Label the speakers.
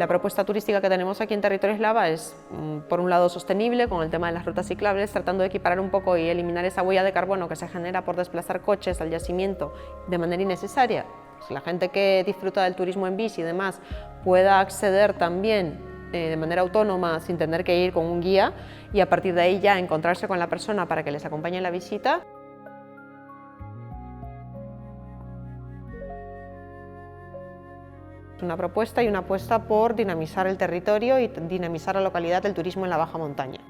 Speaker 1: La propuesta turística que tenemos aquí en Territorio Eslava es, por un lado, sostenible, con el tema de las rutas ciclables, tratando de equiparar un poco y eliminar esa huella de carbono que se genera por desplazar coches al yacimiento de manera innecesaria. Si la gente que disfruta del turismo en bici y demás pueda acceder también de manera autónoma, sin tener que ir con un guía, y a partir de ahí ya encontrarse con la persona para que les acompañe en la visita. Una propuesta y una apuesta por dinamizar el territorio y dinamizar la localidad del turismo en la baja montaña.